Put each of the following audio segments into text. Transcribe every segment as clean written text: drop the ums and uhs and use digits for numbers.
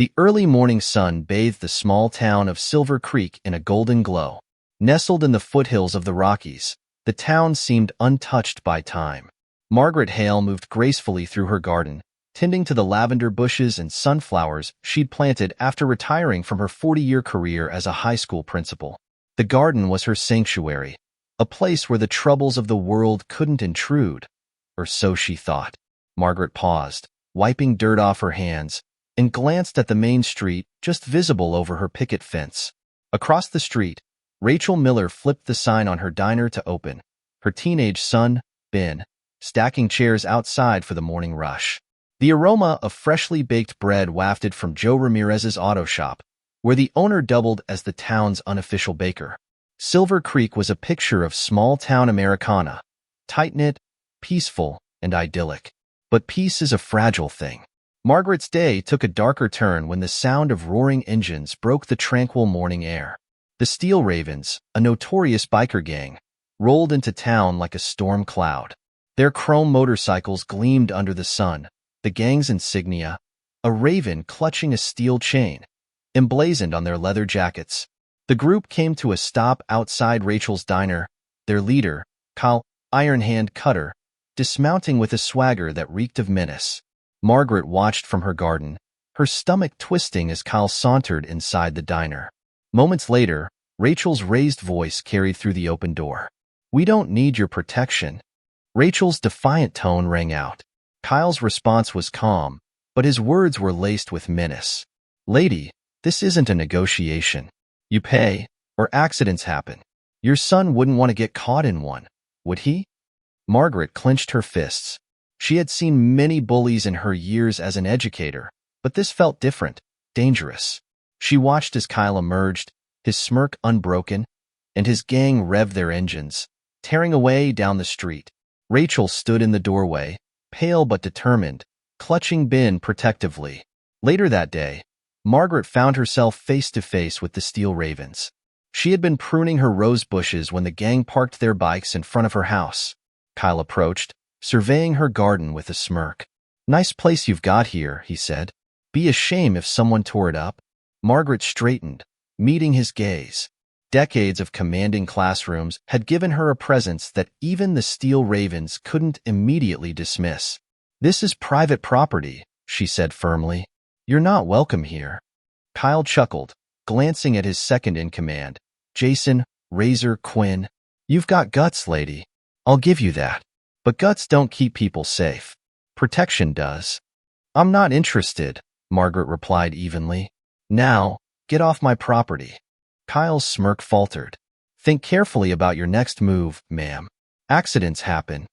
The early morning sun bathed the small town of Silver Creek in a golden glow. Nestled in the foothills of the Rockies, the town seemed untouched by time. Margaret Hale moved gracefully through her garden, tending to the lavender bushes and sunflowers she'd planted after retiring from her 40-year career as a high school principal. The garden was her sanctuary, a place where the troubles of the world couldn't intrude, or so she thought. Margaret paused, wiping dirt off her hands, and glanced at the main street just visible over her picket fence. Across the street, Rachel Miller flipped the sign on her diner to open, her teenage son, Ben, stacking chairs outside for the morning rush. The aroma of freshly baked bread wafted from Joe Ramirez's auto shop, where the owner doubled as the town's unofficial baker. Silver Creek was a picture of small-town Americana, tight-knit, peaceful, and idyllic. But peace is a fragile thing. Margaret's day took a darker turn when the sound of roaring engines broke the tranquil morning air. The Steel Ravens, a notorious biker gang, rolled into town like a storm cloud. Their chrome motorcycles gleamed under the sun, the gang's insignia, a raven clutching a steel chain, emblazoned on their leather jackets. The group came to a stop outside Rachel's diner, their leader, Kyle Iron Hand Cutter, dismounting with a swagger that reeked of menace. Margaret watched from her garden, her stomach twisting as Kyle sauntered inside the diner. Moments later, Rachel's raised voice carried through the open door. "We don't need your protection." Rachel's defiant tone rang out. Kyle's response was calm, but his words were laced with menace. "Lady, this isn't a negotiation. You pay, or accidents happen. Your son wouldn't want to get caught in one, would he?" Margaret clenched her fists. She had seen many bullies in her years as an educator, but this felt different, dangerous. She watched as Kyle emerged, his smirk unbroken, and his gang revved their engines, tearing away down the street. Rachel stood in the doorway, pale but determined, clutching Ben protectively. Later that day, Margaret found herself face to face with the Steel Ravens. She had been pruning her rose bushes when the gang parked their bikes in front of her house. Kyle approached, surveying her garden with a smirk. "Nice place you've got here," he said. "Be a shame if someone tore it up." Margaret straightened, meeting his gaze. Decades of commanding classrooms had given her a presence that even the Steel Ravens couldn't immediately dismiss. "This is private property," she said firmly. "You're not welcome here." Kyle chuckled, glancing at his second-in-command, Jason Razor Quinn. "You've got guts, lady. I'll give you that. But guts don't keep people safe. Protection does." "I'm not interested," Margaret replied evenly. "Now, get off my property." Kyle's smirk faltered. "Think carefully about your next move, ma'am. Accidents happen."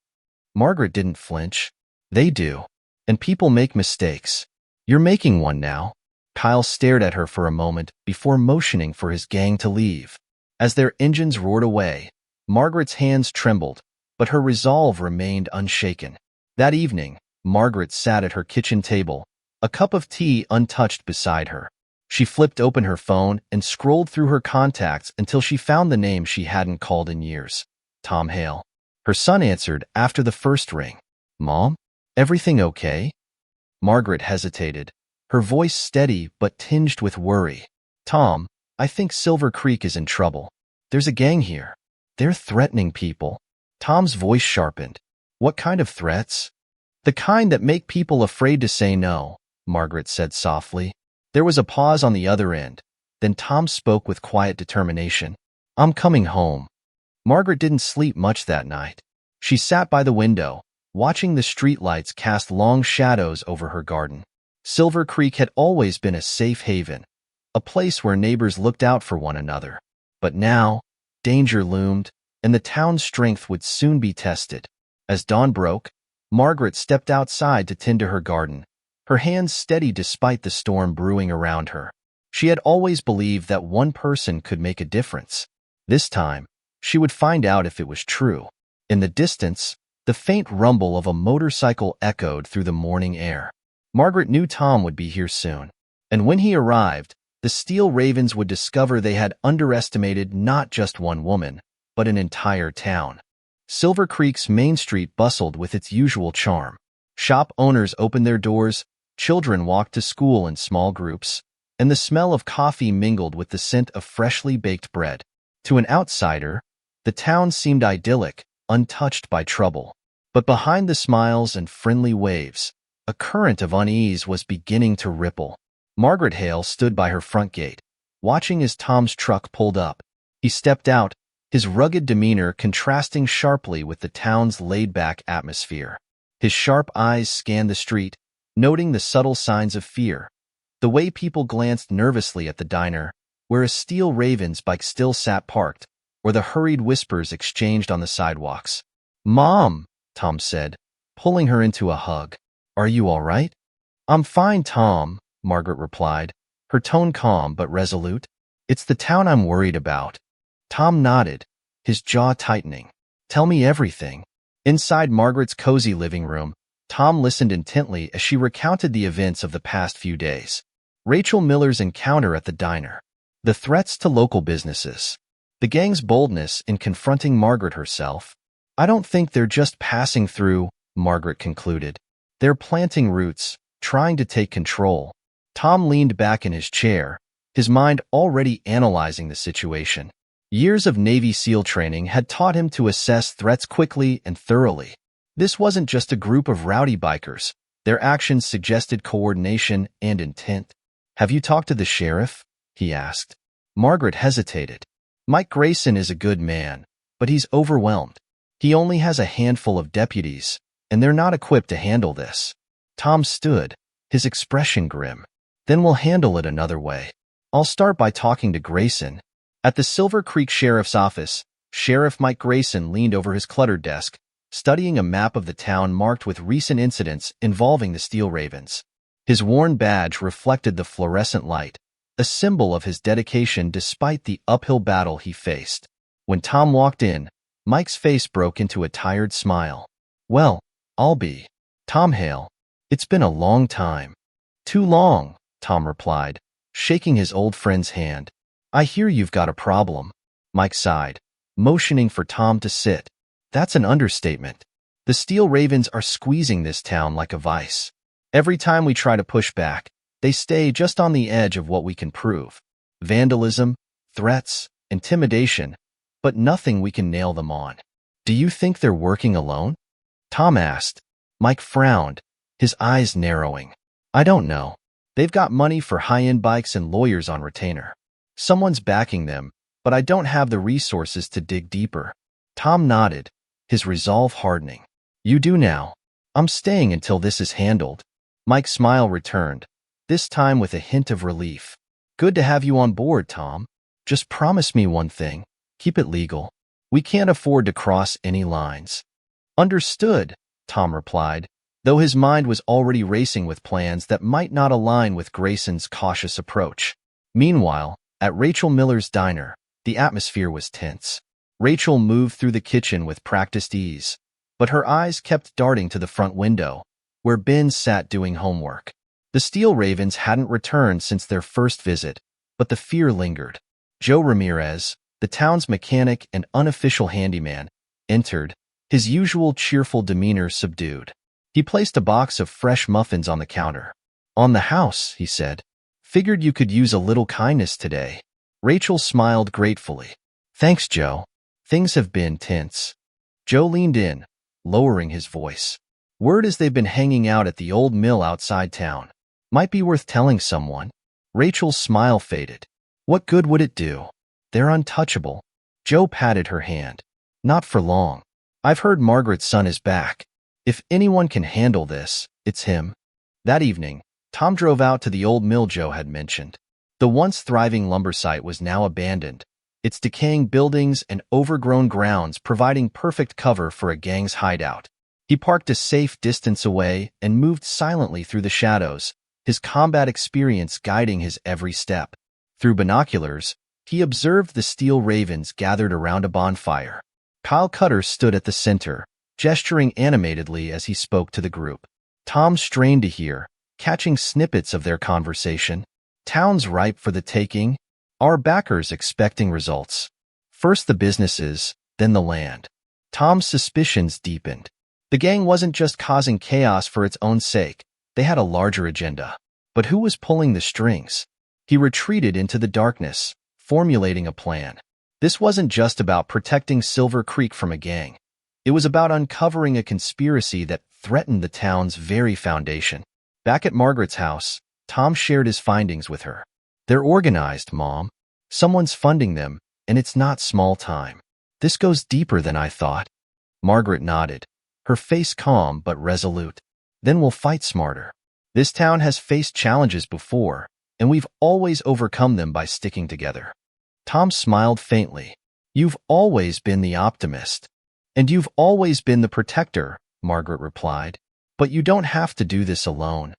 Margaret didn't flinch. "They do. And people make mistakes. You're making one now." Kyle stared at her for a moment before motioning for his gang to leave. As their engines roared away, Margaret's hands trembled, but her resolve remained unshaken. That evening, Margaret sat at her kitchen table, a cup of tea untouched beside her. She flipped open her phone and scrolled through her contacts until she found the name she hadn't called in years, Tom Hale. Her son answered after the first ring. "Mom, everything okay?" Margaret hesitated, her voice steady but tinged with worry. "Tom, I think Silver Creek is in trouble. There's a gang here. They're threatening people." Tom's voice sharpened. "What kind of threats?" "The kind that make people afraid to say no," Margaret said softly. There was a pause on the other end. Then Tom spoke with quiet determination. "I'm coming home." Margaret didn't sleep much that night. She sat by the window, watching the streetlights cast long shadows over her garden. Silver Creek had always been a safe haven, a place where neighbors looked out for one another. But now, danger loomed, and the town's strength would soon be tested. As dawn broke, Margaret stepped outside to tend to her garden, her hands steady despite the storm brewing around her. She had always believed that one person could make a difference. This time, she would find out if it was true. In the distance, the faint rumble of a motorcycle echoed through the morning air. Margaret knew Tom would be here soon, and when he arrived, the Steel Ravens would discover they had underestimated not just one woman, but an entire town. Silver Creek's Main Street bustled with its usual charm. Shop owners opened their doors, Children walked to school in small groups, and the smell of coffee mingled with the scent of freshly baked bread. To an outsider, the town seemed idyllic, untouched by trouble. But behind the smiles and friendly waves, a current of unease was beginning to ripple. Margaret Hale stood by her front gate, watching as Tom's truck pulled up. He stepped out, his rugged demeanor contrasting sharply with the town's laid-back atmosphere. His sharp eyes scanned the street, noting the subtle signs of fear. The way people glanced nervously at the diner, where a steel Ravens bike still sat parked, or the hurried whispers exchanged on the sidewalks. "Mom," Tom said, pulling her into a hug. "Are you all right?" "I'm fine, Tom," Margaret replied, her tone calm but resolute. "It's the town I'm worried about." Tom nodded, his jaw tightening. "Tell me everything." Inside Margaret's cozy living room, Tom listened intently as she recounted the events of the past few days. Rachel Miller's encounter at the diner, the threats to local businesses, the gang's boldness in confronting Margaret herself. "I don't think they're just passing through," Margaret concluded. "They're planting roots, trying to take control." Tom leaned back in his chair, his mind already analyzing the situation. Years of Navy SEAL training had taught him to assess threats quickly and thoroughly. This wasn't just a group of rowdy bikers. Their actions suggested coordination and intent. "Have you talked to the sheriff?" he asked. Margaret hesitated. "Mike Grayson is a good man, but he's overwhelmed. He only has a handful of deputies, and they're not equipped to handle this." Tom stood, his expression grim. "Then we'll handle it another way. I'll start by talking to Grayson." At the Silver Creek Sheriff's Office, Sheriff Mike Grayson leaned over his cluttered desk, studying a map of the town marked with recent incidents involving the Steel Ravens. His worn badge reflected the fluorescent light, a symbol of his dedication despite the uphill battle he faced. When Tom walked in, Mike's face broke into a tired smile. "Well, I'll be Tom Hale. It's been a long time." "Too long," Tom replied, shaking his old friend's hand. "I hear you've got a problem." Mike sighed, motioning for Tom to sit. "That's an understatement. The Steel Ravens are squeezing this town like a vice. Every time we try to push back, they stay just on the edge of what we can prove. Vandalism, threats, intimidation, but nothing we can nail them on." "Do you think they're working alone?" Tom asked. Mike frowned, his eyes narrowing. "I don't know. They've got money for high-end bikes and lawyers on retainer. Someone's backing them, but I don't have the resources to dig deeper." Tom nodded, his resolve hardening. "You do now. I'm staying until this is handled." Mike's smile returned, this time with a hint of relief. "Good to have you on board, Tom. Just promise me one thing. Keep it legal. We can't afford to cross any lines." "Understood," Tom replied, though his mind was already racing with plans that might not align with Grayson's cautious approach. Meanwhile, at Rachel Miller's diner, the atmosphere was tense. Rachel moved through the kitchen with practiced ease, but her eyes kept darting to the front window, where Ben sat doing homework. The Steel Ravens hadn't returned since their first visit, but the fear lingered. Joe Ramirez, the town's mechanic and unofficial handyman, entered, his usual cheerful demeanor subdued. He placed a box of fresh muffins on the counter. "On the house," he said. "Figured you could use a little kindness today." Rachel smiled gratefully. "Thanks, Joe. Things have been tense." Joe leaned in, lowering his voice. "Word is they've been hanging out at the old mill outside town. Might be worth telling someone." Rachel's smile faded. "What good would it do? They're untouchable." Joe patted her hand. "Not for long. I've heard Margaret's son is back. If anyone can handle this, it's him." That evening, Tom drove out to the old mill Joe had mentioned. The once thriving lumber site was now abandoned, its decaying buildings and overgrown grounds providing perfect cover for a gang's hideout. He parked a safe distance away and moved silently through the shadows, his combat experience guiding his every step. Through binoculars, he observed the Steel Ravens gathered around a bonfire. Kyle Cutter stood at the center, gesturing animatedly as he spoke to the group. Tom strained to hear, catching snippets of their conversation. "Town's ripe for the taking. Our backers expecting results. First the businesses, then the land." Tom's suspicions deepened. The gang wasn't just causing chaos for its own sake. They had a larger agenda. But who was pulling the strings? He retreated into the darkness, formulating a plan. This wasn't just about protecting Silver Creek from a gang. It was about uncovering a conspiracy that threatened the town's very foundation. Back at Margaret's house, Tom shared his findings with her. "They're organized, Mom. Someone's funding them, and it's not small time. This goes deeper than I thought." Margaret nodded, her face calm but resolute. "Then we'll fight smarter. This town has faced challenges before, and we've always overcome them by sticking together." Tom smiled faintly. "You've always been the optimist. And you've always been the protector," Margaret replied. "But you don't have to do this alone."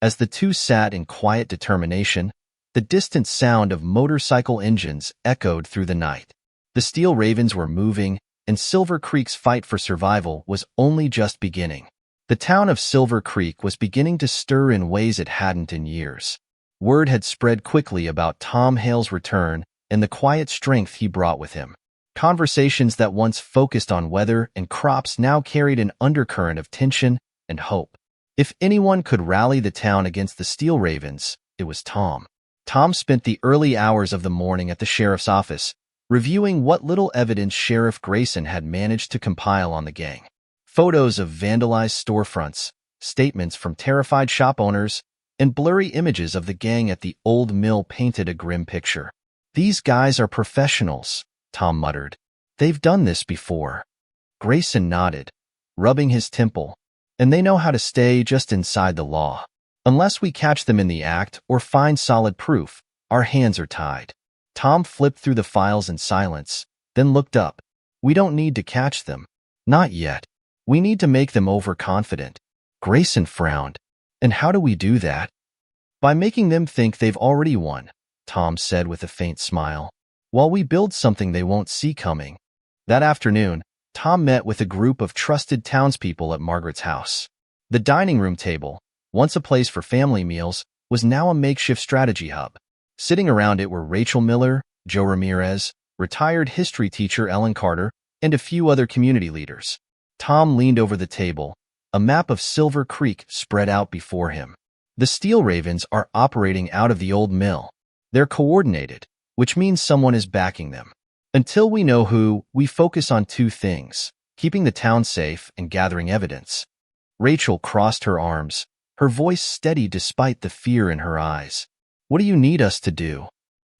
As the two sat in quiet determination, the distant sound of motorcycle engines echoed through the night. The Steel Ravens were moving, and Silver Creek's fight for survival was only just beginning. The town of Silver Creek was beginning to stir in ways it hadn't in years. Word had spread quickly about Tom Hale's return and the quiet strength he brought with him. Conversations that once focused on weather and crops now carried an undercurrent of tension and hope. If anyone could rally the town against the Steel Ravens, it was Tom. Tom spent the early hours of the morning at the sheriff's office, reviewing what little evidence Sheriff Grayson had managed to compile on the gang. Photos of vandalized storefronts, statements from terrified shop owners, and blurry images of the gang at the old mill painted a grim picture. "These guys are professionals," Tom muttered. "They've done this before." Grayson nodded, rubbing his temple. "And they know how to stay just inside the law. Unless we catch them in the act or find solid proof, our hands are tied." Tom flipped through the files in silence, then looked up. "We don't need to catch them. Not yet. We need to make them overconfident." Grayson frowned. "And how do we do that?" "By making them think they've already won," Tom said with a faint smile, "while we build something they won't see coming." That afternoon, Tom met with a group of trusted townspeople at Margaret's house. The dining room table, once a place for family meals, was now a makeshift strategy hub. Sitting around it were Rachel Miller, Joe Ramirez, retired history teacher Ellen Carter, and a few other community leaders. Tom leaned over the table, a map of Silver Creek spread out before him. "The Steel Ravens are operating out of the old mill. They're coordinated, which means someone is backing them. Until we know who, we focus on two things: keeping the town safe and gathering evidence." Rachel crossed her arms, her voice steady despite the fear in her eyes. "What do you need us to do?"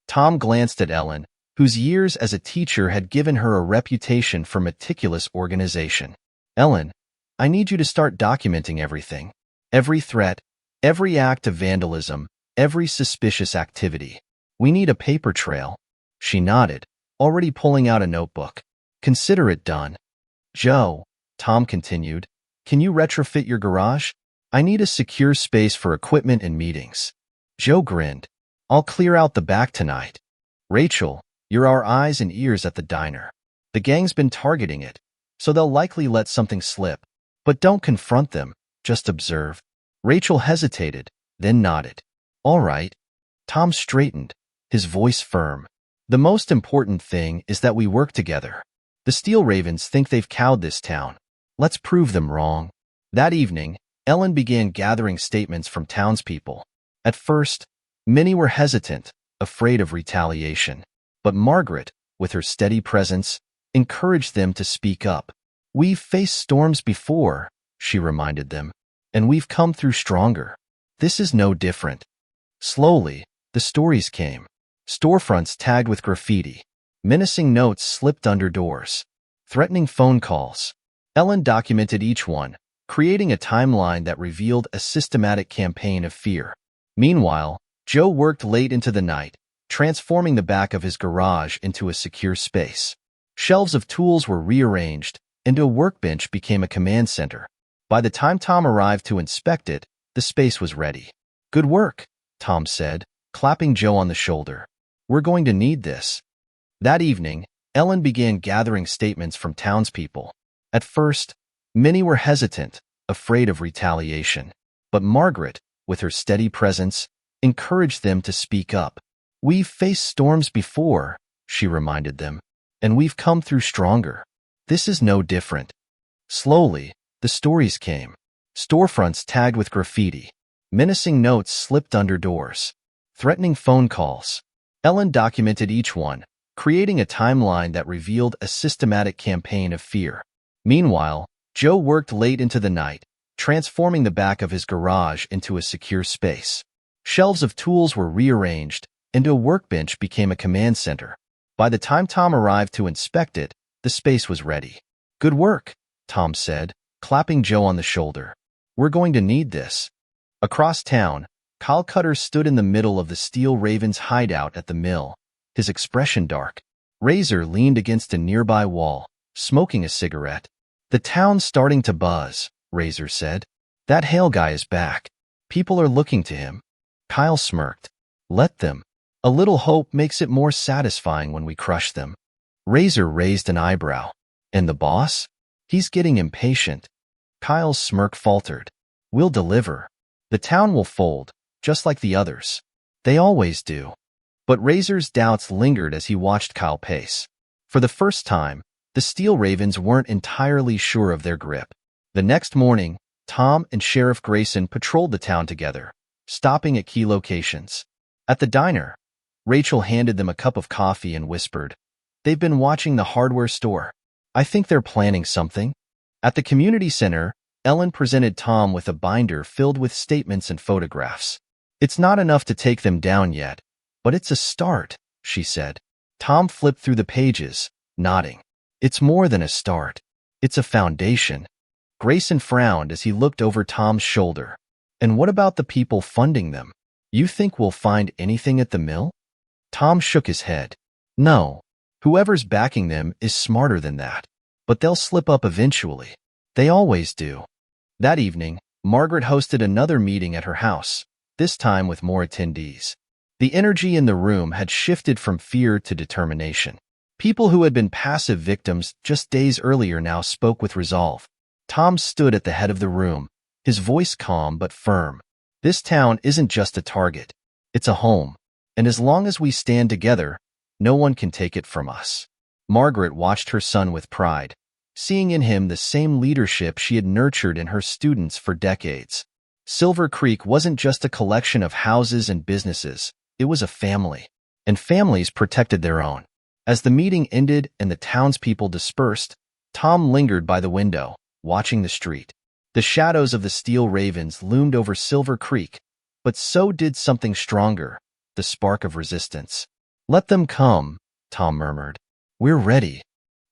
Tom glanced at Ellen, whose years as a teacher had given her a reputation for meticulous organization. "Ellen, I need you to start documenting everything. Every threat, every act of vandalism, every suspicious activity. We need a paper trail." She nodded, already pulling out a notebook. "Consider it done." "Joe," Tom continued, "can you retrofit your garage? I need a secure space for equipment and meetings." Joe grinned. "I'll clear out the back tonight." "Rachel, you're our eyes and ears at the diner. The gang's been targeting it, so they'll likely let something slip. But don't confront them, just observe." Rachel hesitated, then nodded. "All right." Tom straightened, his voice firm. "The most important thing is that we work together. The Steel Ravens think they've cowed this town. Let's prove them wrong." That evening, Ellen began gathering statements from townspeople. At first, many were hesitant, afraid of retaliation. But Margaret, with her steady presence, encouraged them to speak up. "We've faced storms before," she reminded them, "and we've come through stronger. This is no different." Slowly, the stories came. Storefronts tagged with graffiti. Menacing notes slipped under doors. Threatening phone calls. Ellen documented each one, creating a timeline that revealed a systematic campaign of fear. Meanwhile, Joe worked late into the night, transforming the back of his garage into a secure space. Shelves of tools were rearranged, and a workbench became a command center. By the time Tom arrived to inspect it, the space was ready. "Good work," Tom said, clapping Joe on the shoulder. "We're going to need this." That evening, Ellen began gathering statements from townspeople. At first, many were hesitant, afraid of retaliation. But Margaret, with her steady presence, encouraged them to speak up. "We've faced storms before," she reminded them, "and we've come through stronger. This is no different." Slowly, the stories came. Storefronts tagged with graffiti. Menacing notes slipped under doors. Threatening phone calls. Ellen documented each one, creating a timeline that revealed a systematic campaign of fear. Meanwhile, Joe worked late into the night, transforming the back of his garage into a secure space. Shelves of tools were rearranged, and a workbench became a command center. By the time Tom arrived to inspect it, the space was ready. "Good work," Tom said, clapping Joe on the shoulder. "We're going to need this." Across town, Kyle Cutter stood in the middle of the Steel Raven's hideout at the mill, his expression dark. Razor leaned against a nearby wall, smoking a cigarette. "The town's starting to buzz," Razor said. "That Hale guy is back. People are looking to him." Kyle smirked. "Let them. A little hope makes it more satisfying when we crush them." Razor raised an eyebrow. "And the boss? He's getting impatient." Kyle's smirk faltered. "We'll deliver. The town will fold, just like the others. They always do." But Razor's doubts lingered as he watched Kyle pace. For the first time, the Steel Ravens weren't entirely sure of their grip. The next morning, Tom and Sheriff Grayson patrolled the town together, stopping at key locations. At the diner, Rachel handed them a cup of coffee and whispered, "They've been watching the hardware store. I think they're planning something." At the community center, Ellen presented Tom with a binder filled with statements and photographs. "It's not enough to take them down yet, but it's a start," she said. Tom flipped through the pages, nodding. "It's more than a start. It's a foundation." Grayson frowned as he looked over Tom's shoulder. "And what about the people funding them? You think we'll find anything at the mill?" Tom shook his head. "No. Whoever's backing them is smarter than that. But they'll slip up eventually. They always do." That evening, Margaret hosted another meeting at her house, this time with more attendees. The energy in the room had shifted from fear to determination. People who had been passive victims just days earlier now spoke with resolve. Tom stood at the head of the room, his voice calm but firm. "This town isn't just a target. It's a home. And as long as we stand together, no one can take it from us." Margaret watched her son with pride, seeing in him the same leadership she had nurtured in her students for decades. Silver Creek wasn't just a collection of houses and businesses, it was a family. And families protected their own. As the meeting ended and the townspeople dispersed, Tom lingered by the window, watching the street. The shadows of the Steel Ravens loomed over Silver Creek, but so did something stronger, the spark of resistance. "Let them come," Tom murmured. "We're ready."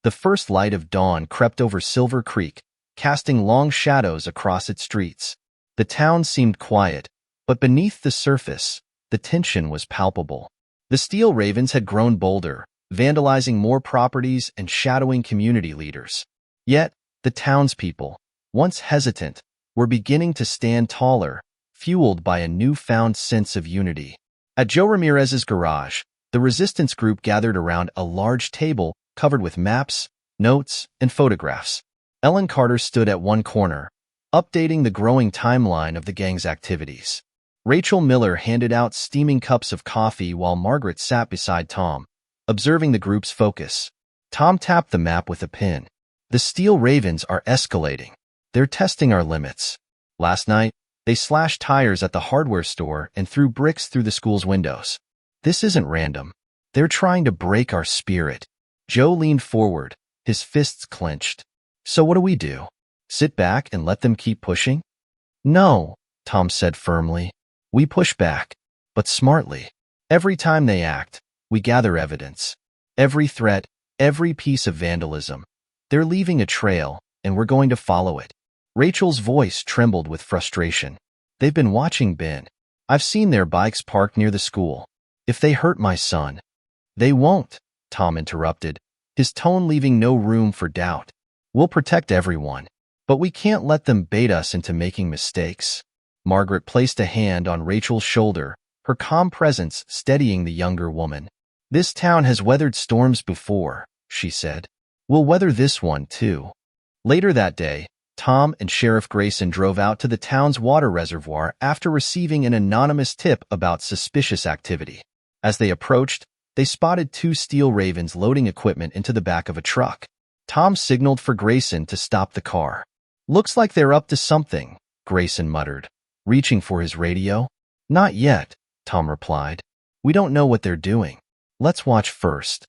The first light of dawn crept over Silver Creek, casting long shadows across its streets. The town seemed quiet, but beneath the surface, the tension was palpable. The Steel Ravens had grown bolder, vandalizing more properties and shadowing community leaders. Yet, the townspeople, once hesitant, were beginning to stand taller, fueled by a newfound sense of unity. At Joe Ramirez's garage, the resistance group gathered around a large table covered with maps, notes, and photographs. Ellen Carter stood at one corner, updating the growing timeline of the gang's activities. Rachel Miller handed out steaming cups of coffee while Margaret sat beside Tom, observing the group's focus. Tom tapped the map with a pen. "The Steel Ravens are escalating. They're testing our limits. Last night, they slashed tires at the hardware store and threw bricks through the school's windows. This isn't random. They're trying to break our spirit." Joe leaned forward, his fists clenched. "So what do we do? Sit back and let them keep pushing?" "No," Tom said firmly. "We push back, but smartly. Every time they act, we gather evidence. Every threat, every piece of vandalism. They're leaving a trail, and we're going to follow it." Rachel's voice trembled with frustration. "They've been watching Ben. I've seen their bikes parked near the school. If they hurt my son—" "They won't," Tom interrupted, his tone leaving no room for doubt. "We'll protect everyone, but we can't let them bait us into making mistakes." Margaret placed a hand on Rachel's shoulder, her calm presence steadying the younger woman. "This town has weathered storms before," she said. "We'll weather this one, too." Later that day, Tom and Sheriff Grayson drove out to the town's water reservoir after receiving an anonymous tip about suspicious activity. As they approached, they spotted two Steel Ravens loading equipment into the back of a truck. Tom signaled for Grayson to stop the car. "Looks like they're up to something," Grayson muttered. reaching for his radio. Not yet, Tom replied. We don't know what they're doing. Let's watch first.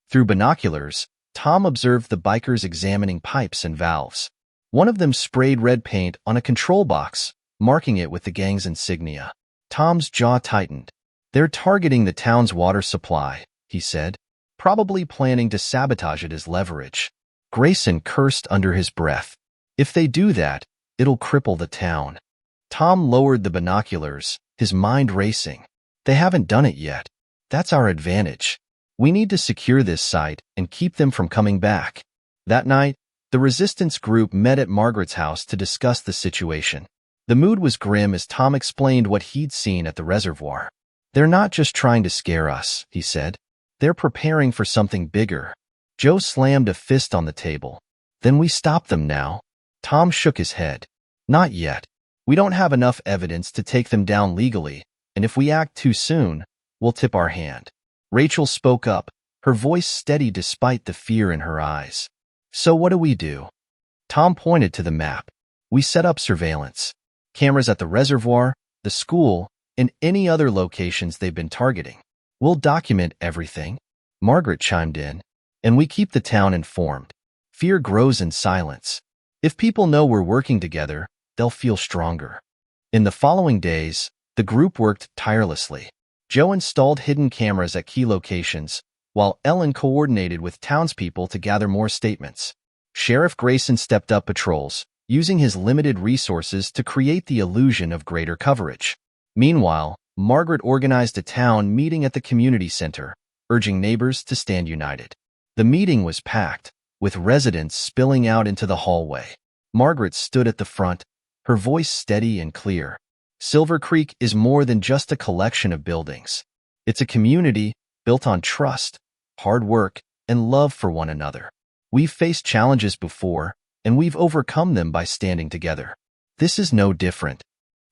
Through binoculars, Tom observed the bikers examining pipes and valves. One of them sprayed red paint on a control box, marking it with the gang's insignia. Tom's jaw tightened. They're targeting the town's water supply, he said, probably planning to sabotage it as leverage. Grayson cursed under his breath. If they do that, it'll cripple the town. Tom lowered the binoculars, his mind racing. They haven't done it yet. That's our advantage. We need to secure this site and keep them from coming back. That night, the resistance group met at Margaret's house to discuss the situation. The mood was grim as Tom explained what he'd seen at the reservoir. They're not just trying to scare us, he said. They're preparing for something bigger. Joe slammed a fist on the table. Then we stop them now? Tom shook his head. Not yet. We don't have enough evidence to take them down legally, and if we act too soon, we'll tip our hand. Rachel spoke up, her voice steady despite the fear in her eyes. So what do we do? Tom pointed to the map. We set up surveillance. Cameras at the reservoir, the school, and any other locations they've been targeting. We'll document everything. Margaret chimed in. And we keep the town informed. Fear grows in silence. If people know we're working together, they'll feel stronger. In the following days, the group worked tirelessly. Joe installed hidden cameras at key locations, while Ellen coordinated with townspeople to gather more statements. Sheriff Grayson stepped up patrols, using his limited resources to create the illusion of greater coverage. Meanwhile, Margaret organized a town meeting at the community center, urging neighbors to stand united. The meeting was packed, with residents spilling out into the hallway. Margaret stood at the front, her voice steady and clear. Silver Creek is more than just a collection of buildings. It's a community built on trust, hard work, and love for one another. We've faced challenges before, and we've overcome them by standing together. This is no different.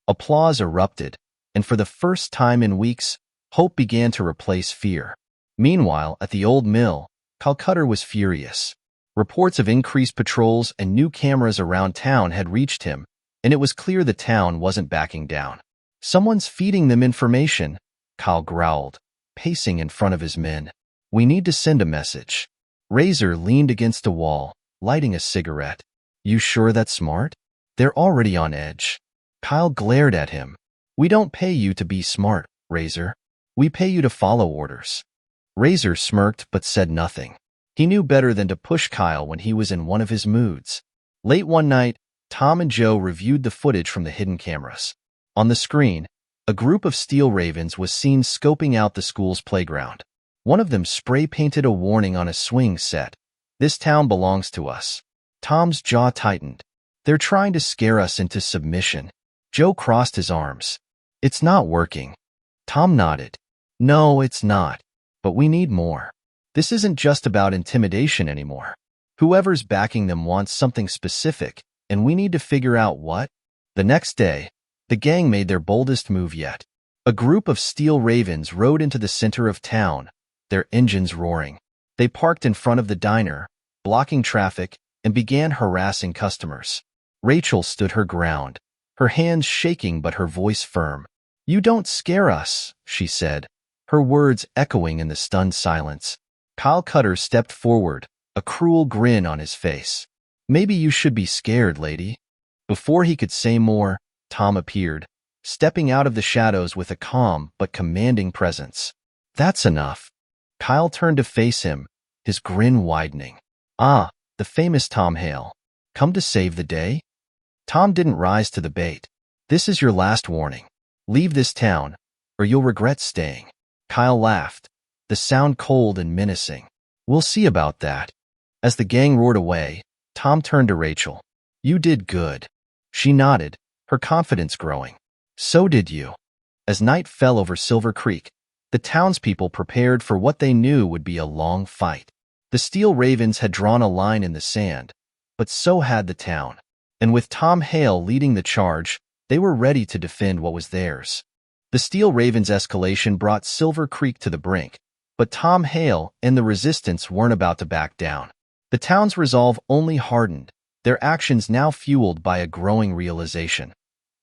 Applause erupted, and for the first time in weeks, hope began to replace fear. Meanwhile, at the old mill, Calcutta was furious. Reports of increased patrols and new cameras around town had reached him, and it was clear the town wasn't backing down. Someone's feeding them information, Kyle growled, pacing in front of his men. We need to send a message. Razor leaned against a wall, lighting a cigarette. You sure that's smart? They're already on edge. Kyle glared at him. We don't pay you to be smart, Razor. We pay you to follow orders. Razor smirked but said nothing. He knew better than to push Kyle when he was in one of his moods. Late one night, Tom and Joe reviewed the footage from the hidden cameras. On the screen, a group of steel ravens was seen scoping out the school's playground. One of them spray-painted a warning on a swing set. This town belongs to us. Tom's jaw tightened. They're trying to scare us into submission. Joe crossed his arms. It's not working. Tom nodded. No, it's not. But we need more. This isn't just about intimidation anymore. Whoever's backing them wants something specific, and we need to figure out what. The next day, the gang made their boldest move yet. A group of steel ravens rode into the center of town, their engines roaring. They parked in front of the diner, blocking traffic, and began harassing customers. Rachel stood her ground, her hands shaking but her voice firm. You don't scare us, she said, her words echoing in the stunned silence. Kyle Cutter stepped forward, a cruel grin on his face. Maybe you should be scared, lady. Before he could say more, Tom appeared, stepping out of the shadows with a calm but commanding presence. That's enough. Kyle turned to face him, his grin widening. Ah, the famous Tom Hale. Come to save the day? Tom didn't rise to the bait. This is your last warning. Leave this town, or you'll regret staying. Kyle laughed, the sound cold and menacing. We'll see about that. As the gang roared away, Tom turned to Rachel. You did good. She nodded, her confidence growing. So did you. As night fell over Silver Creek, the townspeople prepared for what they knew would be a long fight. The Steel Ravens had drawn a line in the sand, but so had the town. And with Tom Hale leading the charge, they were ready to defend what was theirs. The Steel Ravens' escalation brought Silver Creek to the brink, but Tom Hale and the resistance weren't about to back down. The town's resolve only hardened, their actions now fueled by a growing realization.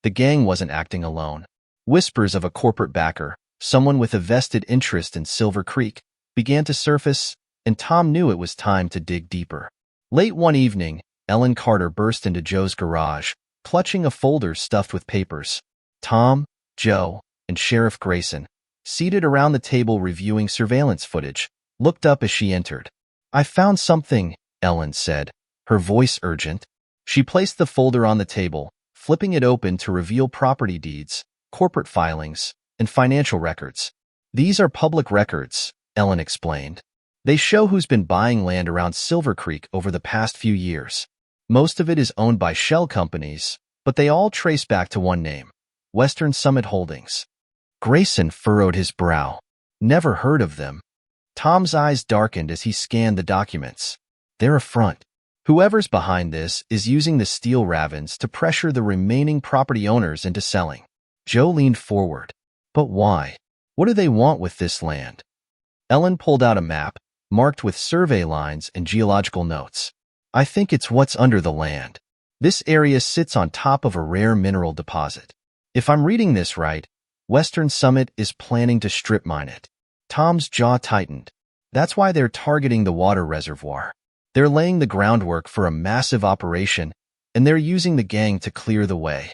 The gang wasn't acting alone. Whispers of a corporate backer, someone with a vested interest in Silver Creek, began to surface, and Tom knew it was time to dig deeper. Late one evening, Ellen Carter burst into Joe's garage, clutching a folder stuffed with papers. Tom, Joe, and Sheriff Grayson, seated around the table reviewing surveillance footage, looked up as she entered. "I found something," Ellen said, her voice urgent. She placed the folder on the table, flipping it open to reveal property deeds, corporate filings, and financial records. "These are public records," Ellen explained. "They show who's been buying land around Silver Creek over the past few years. Most of it is owned by shell companies, but they all trace back to one name, Western Summit Holdings." Grayson furrowed his brow. "Never heard of them." Tom's eyes darkened as he scanned the documents. "They're a front. Whoever's behind this is using the steel ravens to pressure the remaining property owners into selling." Joe leaned forward. "But why? What do they want with this land?" Ellen pulled out a map, marked with survey lines and geological notes. "I think it's what's under the land. This area sits on top of a rare mineral deposit. If I'm reading this right, Western Summit is planning to strip mine it." Tom's jaw tightened. "That's why they're targeting the water reservoir. They're laying the groundwork for a massive operation, and they're using the gang to clear the way."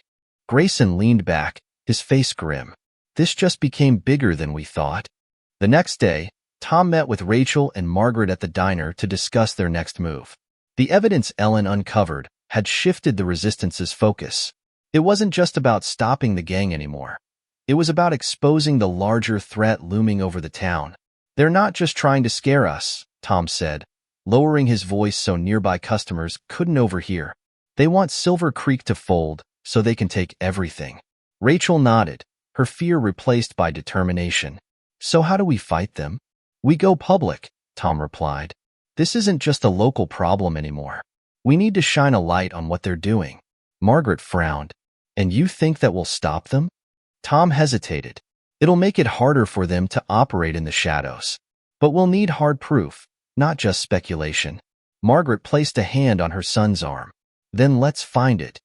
Grayson leaned back, his face grim. "This just became bigger than we thought." The next day, Tom met with Rachel and Margaret at the diner to discuss their next move. The evidence Ellen uncovered had shifted the resistance's focus. It wasn't just about stopping the gang anymore. It was about exposing the larger threat looming over the town. "They're not just trying to scare us," Tom said, lowering his voice so nearby customers couldn't overhear. "They want Silver Creek to fold so they can take everything." Rachel nodded, her fear replaced by determination. "So how do we fight them?" "We go public," Tom replied. "This isn't just a local problem anymore. We need to shine a light on what they're doing." Margaret frowned. "And you think that will stop them?" Tom hesitated. "It'll make it harder for them to operate in the shadows. But we'll need hard proof, not just speculation." Margaret placed a hand on her son's arm. "Then let's find it."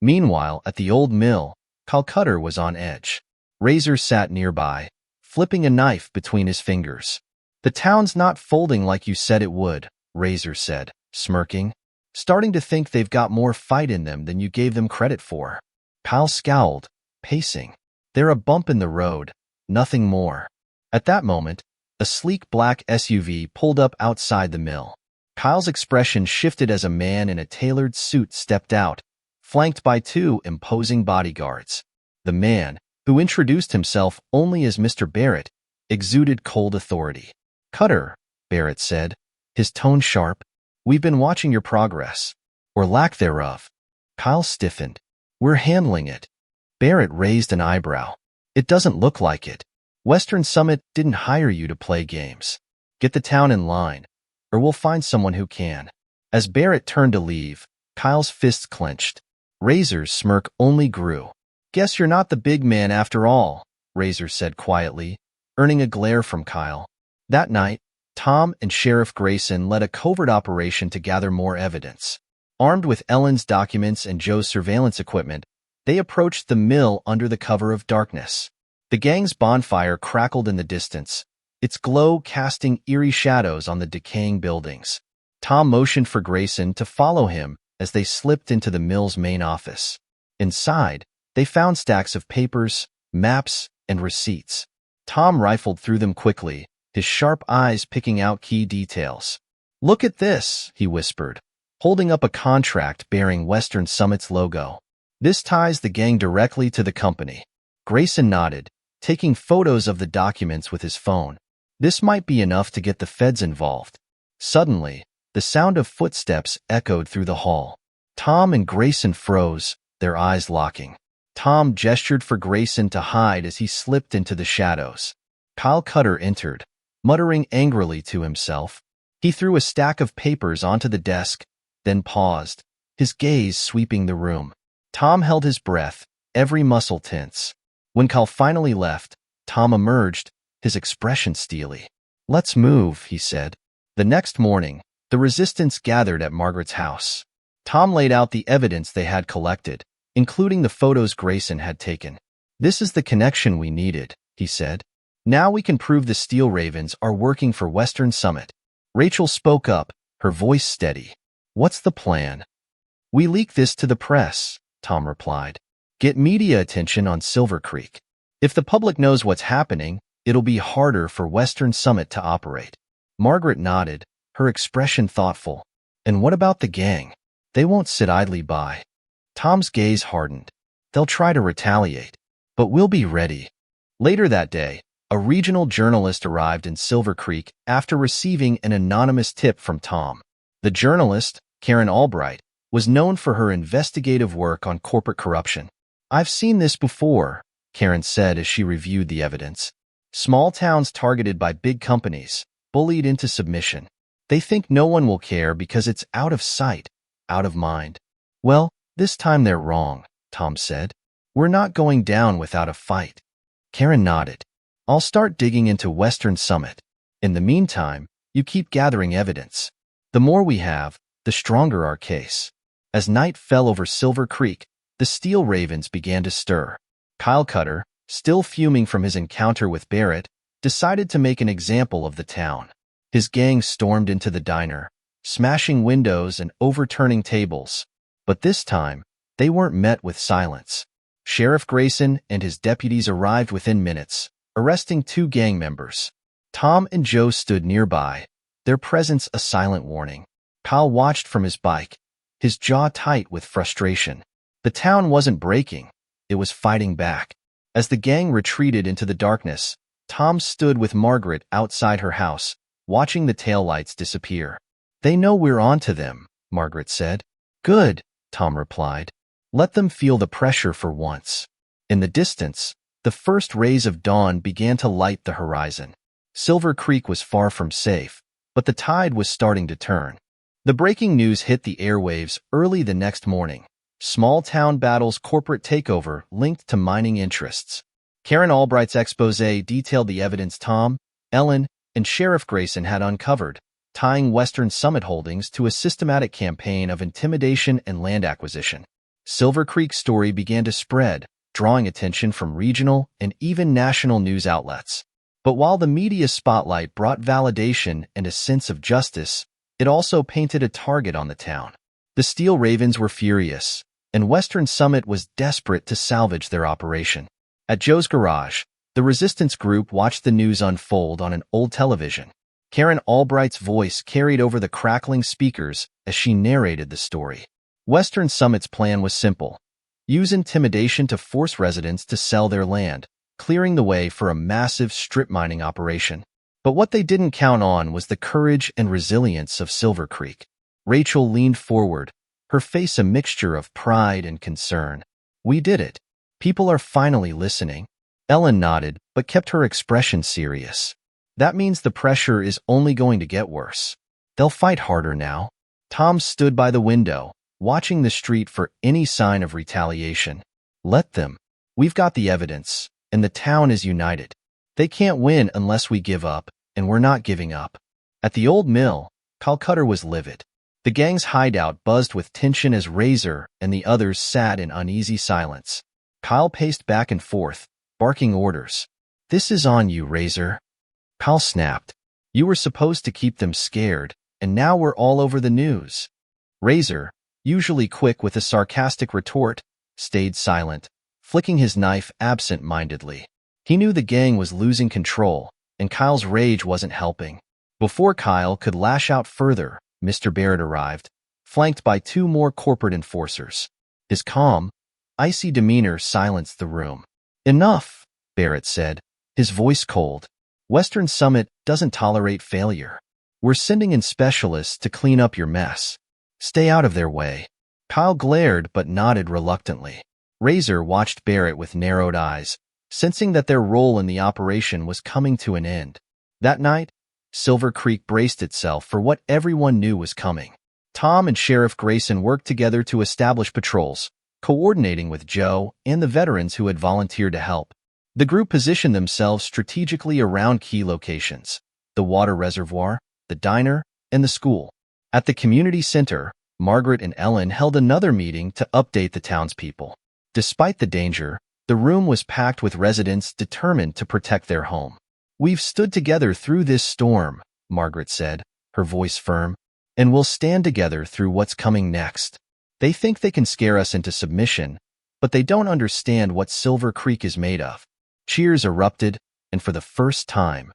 Meanwhile, at the old mill, Calcutta was on edge. Razor sat nearby, flipping a knife between his fingers. "The town's not folding like you said it would," Razor said, smirking. "Starting to think they've got more fight in them than you gave them credit for." Pal scowled, pacing. "They're a bump in the road, nothing more." At that moment, a sleek black SUV pulled up outside the mill. Kyle's expression shifted as a man in a tailored suit stepped out, flanked by two imposing bodyguards. The man, who introduced himself only as Mr. Barrett, exuded cold authority. "Cutter," Barrett said, his tone sharp, "we've been watching your progress, or lack thereof." Kyle stiffened. "We're handling it." Barrett raised an eyebrow. "It doesn't look like it. Western Summit didn't hire you to play games. Get the town in line, or we'll find someone who can." As Barrett turned to leave, Kyle's fists clenched. Razor's smirk only grew. "Guess you're not the big man after all," Razor said quietly, earning a glare from Kyle. That night, Tom and Sheriff Grayson led a covert operation to gather more evidence. Armed with Ellen's documents and Joe's surveillance equipment, they approached the mill under the cover of darkness. The gang's bonfire crackled in the distance, its glow casting eerie shadows on the decaying buildings. Tom motioned for Grayson to follow him as they slipped into the mill's main office. Inside, they found stacks of papers, maps, and receipts. Tom rifled through them quickly, his sharp eyes picking out key details. "Look at this," he whispered, holding up a contract bearing Western Summit's logo. "This ties the gang directly to the company." Grayson nodded, taking photos of the documents with his phone. "This might be enough to get the feds involved." Suddenly, the sound of footsteps echoed through the hall. Tom and Grayson froze, their eyes locking. Tom gestured for Grayson to hide as he slipped into the shadows. Kyle Cutter entered, muttering angrily to himself. He threw a stack of papers onto the desk, then paused, his gaze sweeping the room. Tom held his breath, every muscle tense. When Kyle finally left, Tom emerged, his expression steely. "Let's move," he said. The next morning, the resistance gathered at Margaret's house. Tom laid out the evidence they had collected, including the photos Grayson had taken. "This is the connection we needed," he said. "Now we can prove the Steel Ravens are working for Western Summit." Rachel spoke up, her voice steady. "What's the plan?" "We leak this to the press," Tom replied. "Get media attention on Silver Creek. If the public knows what's happening, it'll be harder for Western Summit to operate." Margaret nodded, her expression thoughtful. "And what about the gang? They won't sit idly by." Tom's gaze hardened. "They'll try to retaliate, but we'll be ready." Later that day, a regional journalist arrived in Silver Creek after receiving an anonymous tip from Tom. The journalist, Karen Albright, was known for her investigative work on corporate corruption. "I've seen this before," Karen said as she reviewed the evidence. "Small towns targeted by big companies, bullied into submission. They think no one will care because it's out of sight, out of mind." "Well, this time they're wrong," Tom said. "We're not going down without a fight." Karen nodded. "I'll start digging into Western Summit. In the meantime, you keep gathering evidence. The more we have, the stronger our case." As night fell over Silver Creek, the Steel Ravens began to stir. Kyle Cutter, still fuming from his encounter with Barrett, decided to make an example of the town. His gang stormed into the diner, smashing windows and overturning tables. But this time, they weren't met with silence. Sheriff Grayson and his deputies arrived within minutes, arresting 2 gang members. Tom and Joe stood nearby, their presence a silent warning. Kyle watched from his bike, his jaw tight with frustration. The town wasn't breaking, it was fighting back. As the gang retreated into the darkness, Tom stood with Margaret outside her house, watching the taillights disappear. "They know we're onto them," Margaret said. "Good," Tom replied. "Let them feel the pressure for once." In the distance, the first rays of dawn began to light the horizon. Silver Creek was far from safe, but the tide was starting to turn. The breaking news hit the airwaves early the next morning. Small town battles, corporate takeover linked to mining interests. Karen Albright's expose detailed the evidence Tom, Ellen, and Sheriff Grayson had uncovered, tying Western Summit Holdings to a systematic campaign of intimidation and land acquisition. Silver Creek's story began to spread, drawing attention from regional and even national news outlets. But while the media spotlight brought validation and a sense of justice, it also painted a target on the town. The Steel Ravens were furious, and Western Summit was desperate to salvage their operation. At Joe's garage, the resistance group watched the news unfold on an old television. Karen Albright's voice carried over the crackling speakers as she narrated the story. Western Summit's plan was simple: use intimidation to force residents to sell their land, clearing the way for a massive strip mining operation. But what they didn't count on was the courage and resilience of Silver Creek. Rachel leaned forward, her face a mixture of pride and concern. "We did it. People are finally listening." Ellen nodded, but kept her expression serious. "That means the pressure is only going to get worse. They'll fight harder now." Tom stood by the window, watching the street for any sign of retaliation. "Let them. We've got the evidence, and the town is united. They can't win unless we give up, and we're not giving up." At the old mill, Kyle Cutter was livid. The gang's hideout buzzed with tension as Razor and the others sat in uneasy silence. Kyle paced back and forth, barking orders. "This is on you, Razor." Kyle snapped. "You were supposed to keep them scared, and now we're all over the news." Razor, usually quick with a sarcastic retort, stayed silent, flicking his knife absent-mindedly. He knew the gang was losing control, and Kyle's rage wasn't helping. Before Kyle could lash out further, Mr. Barrett arrived, flanked by 2 more corporate enforcers. His calm, icy demeanor silenced the room. "Enough," Barrett said, his voice cold. "Western Summit doesn't tolerate failure. We're sending in specialists to clean up your mess. Stay out of their way." Kyle glared but nodded reluctantly. Razor watched Barrett with narrowed eyes, sensing that their role in the operation was coming to an end. That night, Silver Creek braced itself for what everyone knew was coming. Tom and Sheriff Grayson worked together to establish patrols, coordinating with Joe and the veterans who had volunteered to help. The group positioned themselves strategically around key locations: the water reservoir, the diner, and the school. At the community center, Margaret and Ellen held another meeting to update the townspeople. Despite the danger, the room was packed with residents determined to protect their home. "We've stood together through this storm," Margaret said, her voice firm, "and we'll stand together through what's coming next. They think they can scare us into submission, but they don't understand what Silver Creek is made of." Cheers erupted, and for the first time,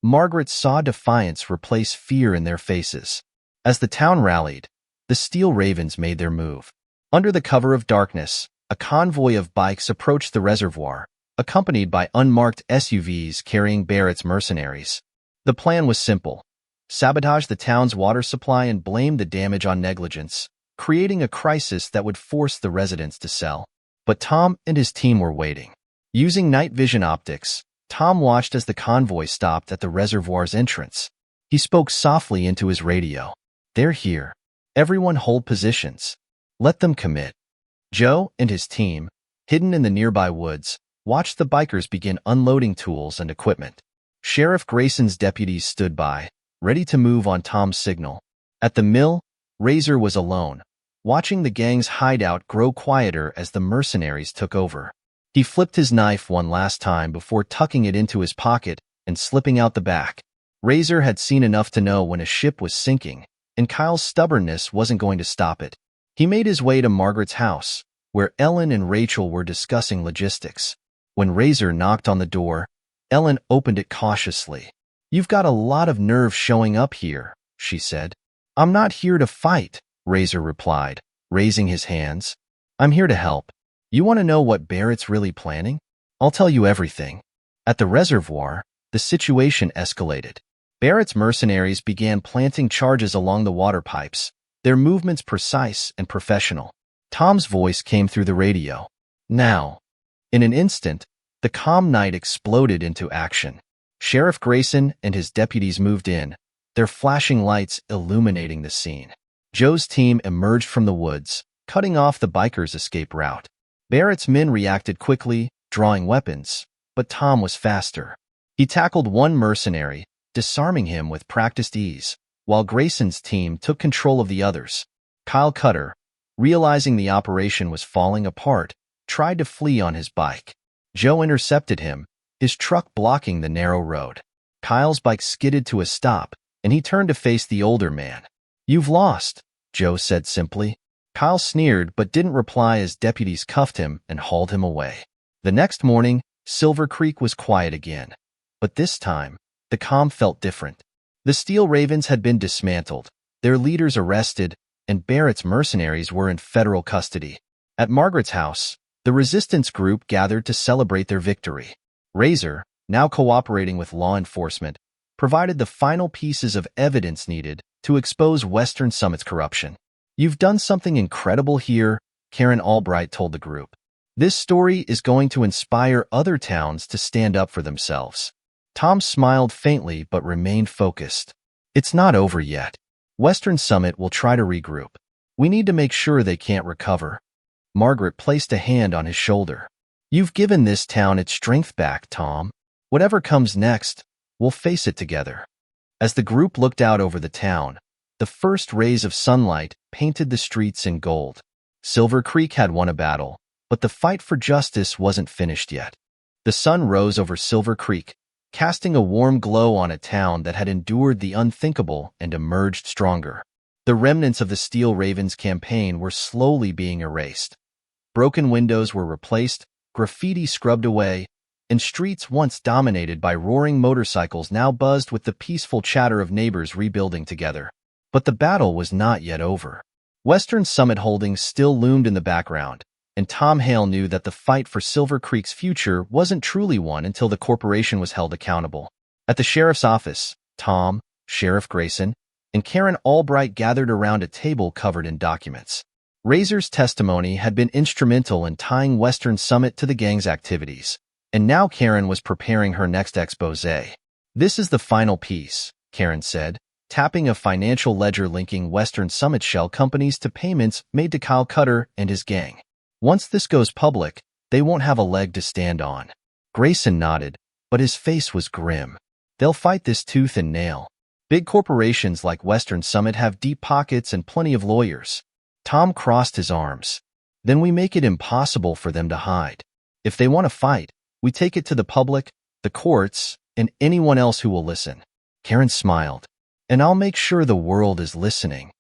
Margaret saw defiance replace fear in their faces. As the town rallied, the Steel Ravens made their move. Under the cover of darkness, a convoy of bikes approached the reservoir, accompanied by unmarked SUVs carrying Barrett's mercenaries. The plan was simple: sabotage the town's water supply and blame the damage on negligence, creating a crisis that would force the residents to sell. But Tom and his team were waiting. Using night vision optics, Tom watched as the convoy stopped at the reservoir's entrance. He spoke softly into his radio. "They're here. Everyone hold positions. Let them commit." Joe and his team, hidden in the nearby woods, watched the bikers begin unloading tools and equipment. Sheriff Grayson's deputies stood by, ready to move on Tom's signal. At the mill, Razor was alone, watching the gang's hideout grow quieter as the mercenaries took over. He flipped his knife one last time before tucking it into his pocket and slipping out the back. Razor had seen enough to know when a ship was sinking, and Kyle's stubbornness wasn't going to stop it. He made his way to Margaret's house, where Ellen and Rachel were discussing logistics. When Razor knocked on the door, Ellen opened it cautiously. "You've got a lot of nerve showing up here," she said. "I'm not here to fight," Razor replied, raising his hands. "I'm here to help. You want to know what Barrett's really planning? I'll tell you everything." At the reservoir, the situation escalated. Barrett's mercenaries began planting charges along the water pipes, their movements precise and professional. Tom's voice came through the radio. "Now." In an instant, the calm night exploded into action. Sheriff Grayson and his deputies moved in, their flashing lights illuminating the scene. Joe's team emerged from the woods, cutting off the bikers' escape route. Barrett's men reacted quickly, drawing weapons, but Tom was faster. He tackled one mercenary, disarming him with practiced ease, while Grayson's team took control of the others. Kyle Cutter, realizing the operation was falling apart, tried to flee on his bike. Joe intercepted him, his truck blocking the narrow road. Kyle's bike skidded to a stop, and he turned to face the older man. "You've lost," Joe said simply. Kyle sneered but didn't reply as deputies cuffed him and hauled him away. The next morning, Silver Creek was quiet again. But this time, the calm felt different. The Steel Ravens had been dismantled, their leaders arrested, and Barrett's mercenaries were in federal custody. At Margaret's house, the resistance group gathered to celebrate their victory. Razor, now cooperating with law enforcement, provided the final pieces of evidence needed to expose Western Summit's corruption. "You've done something incredible here," Karen Albright told the group. "This story is going to inspire other towns to stand up for themselves." Tom smiled faintly but remained focused. "It's not over yet. Western Summit will try to regroup. We need to make sure they can't recover." Margaret placed a hand on his shoulder. "You've given this town its strength back, Tom. Whatever comes next, we'll face it together." As the group looked out over the town, the first rays of sunlight painted the streets in gold. Silver Creek had won a battle, but the fight for justice wasn't finished yet. The sun rose over Silver Creek, casting a warm glow on a town that had endured the unthinkable and emerged stronger. The remnants of the Steel Ravens campaign were slowly being erased. Broken windows were replaced, graffiti scrubbed away, and streets once dominated by roaring motorcycles now buzzed with the peaceful chatter of neighbors rebuilding together. But the battle was not yet over. Western Summit Holdings still loomed in the background, and Tom Hale knew that the fight for Silver Creek's future wasn't truly won until the corporation was held accountable. At the sheriff's office, Tom, Sheriff Grayson, and Karen Albright gathered around a table covered in documents. Razor's testimony had been instrumental in tying Western Summit to the gang's activities, and now Karen was preparing her next exposé. "This is the final piece," Karen said, tapping a financial ledger linking Western Summit shell companies to payments made to Kyle Cutter and his gang. "Once this goes public, they won't have a leg to stand on." Grayson nodded, but his face was grim. "They'll fight this tooth and nail. Big corporations like Western Summit have deep pockets and plenty of lawyers." Tom crossed his arms. Then we make it impossible for them to hide. If they want to fight, we take it to the public, the courts, and anyone else who will listen. Karen smiled. And I'll make sure the world is listening.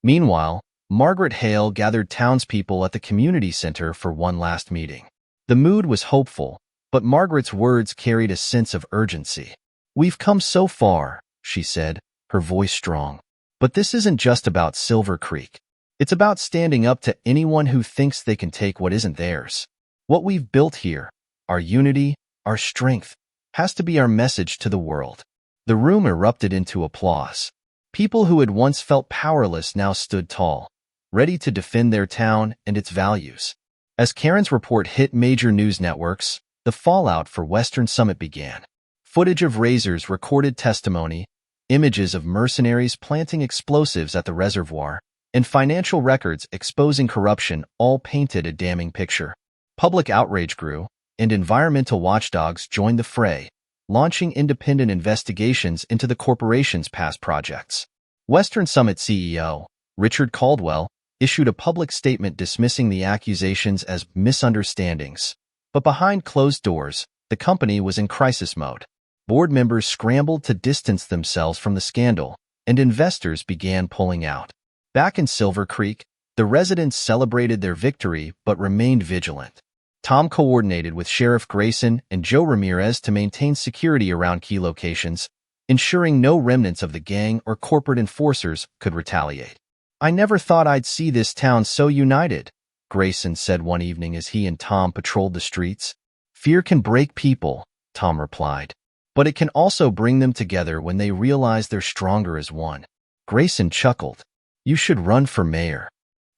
Meanwhile, Margaret Hale gathered townspeople at the community center for one last meeting. The mood was hopeful, but Margaret's words carried a sense of urgency. We've come so far, she said, her voice strong. But this isn't just about Silver Creek. It's about standing up to anyone who thinks they can take what isn't theirs. What we've built here, our unity, our strength, has to be our message to the world. The room erupted into applause. People who had once felt powerless now stood tall, ready to defend their town and its values. As Karen's report hit major news networks, the fallout for Western Summit began. Footage of razors recorded testimony, images of mercenaries planting explosives at the reservoir, and financial records exposing corruption all painted a damning picture. Public outrage grew, and environmental watchdogs joined the fray, launching independent investigations into the corporation's past projects. Western Summit CEO, Richard Caldwell, issued a public statement dismissing the accusations as misunderstandings. But behind closed doors, the company was in crisis mode. Board members scrambled to distance themselves from the scandal, and investors began pulling out. Back in Silver Creek, the residents celebrated their victory but remained vigilant. Tom coordinated with Sheriff Grayson and Joe Ramirez to maintain security around key locations, ensuring no remnants of the gang or corporate enforcers could retaliate. I never thought I'd see this town so united, Grayson said one evening as he and Tom patrolled the streets. Fear can break people, Tom replied, but it can also bring them together when they realize they're stronger as one. Grayson chuckled. You should run for mayor.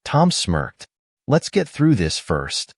Tom smirked. Let's get through this first.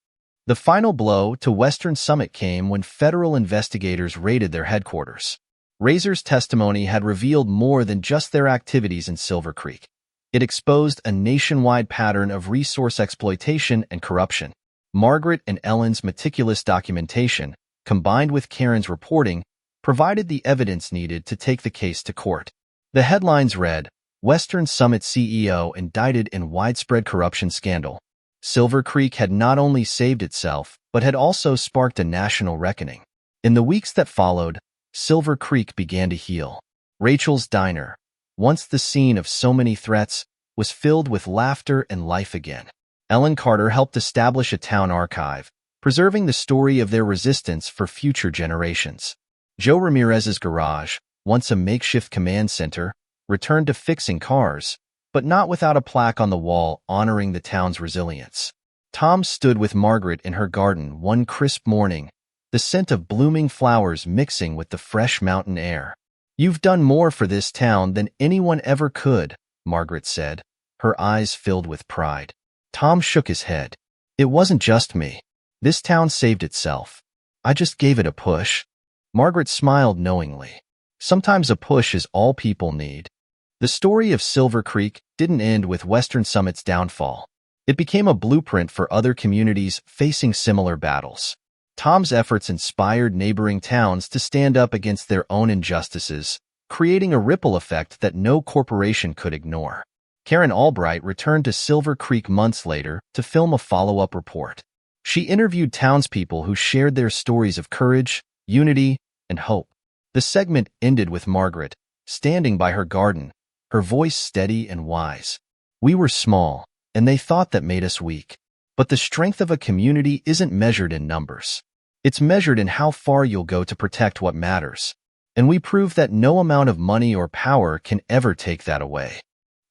The final blow to Western Summit came when federal investigators raided their headquarters. Razor's testimony had revealed more than just their activities in Silver Creek. It exposed a nationwide pattern of resource exploitation and corruption. Margaret and Ellen's meticulous documentation, combined with Karen's reporting, provided the evidence needed to take the case to court. The headlines read, Western Summit CEO indicted in widespread corruption scandal. Silver Creek had not only saved itself, but had also sparked a national reckoning. In the weeks that followed, Silver Creek began to heal. Rachel's Diner, once the scene of so many threats, was filled with laughter and life again. Ellen Carter helped establish a town archive, preserving the story of their resistance for future generations. Joe Ramirez's garage, once a makeshift command center, returned to fixing cars, but not without a plaque on the wall honoring the town's resilience. Tom stood with Margaret in her garden one crisp morning, the scent of blooming flowers mixing with the fresh mountain air. You've done more for this town than anyone ever could, Margaret said, her eyes filled with pride. Tom shook his head. It wasn't just me. This town saved itself. I just gave it a push. Margaret smiled knowingly. Sometimes a push is all people need. The story of Silver Creek didn't end with Western Summit's downfall. It became a blueprint for other communities facing similar battles. Tom's efforts inspired neighboring towns to stand up against their own injustices, creating a ripple effect that no corporation could ignore. Karen Albright returned to Silver Creek months later to film a follow-up report. She interviewed townspeople who shared their stories of courage, unity, and hope. The segment ended with Margaret, standing by her garden, her voice steady and wise. We were small, and they thought that made us weak. But the strength of a community isn't measured in numbers. It's measured in how far you'll go to protect what matters. And we proved that no amount of money or power can ever take that away.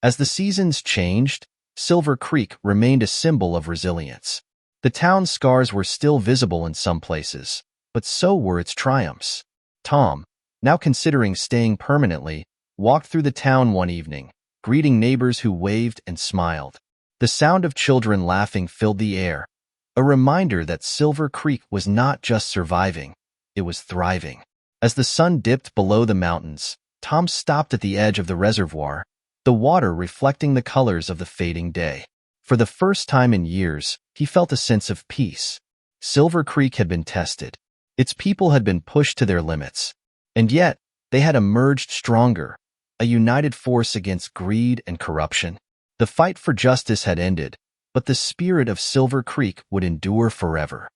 As the seasons changed, Silver Creek remained a symbol of resilience. The town's scars were still visible in some places, but so were its triumphs. Tom, now considering staying permanently, walked through the town one evening, greeting neighbors who waved and smiled. The sound of children laughing filled the air, a reminder that Silver Creek was not just surviving, it was thriving. As the sun dipped below the mountains, Tom stopped at the edge of the reservoir, the water reflecting the colors of the fading day. For the first time in years, he felt a sense of peace. Silver Creek had been tested. Its people had been pushed to their limits. And yet, they had emerged stronger, a united force against greed and corruption. The fight for justice had ended, but the spirit of Silver Creek would endure forever.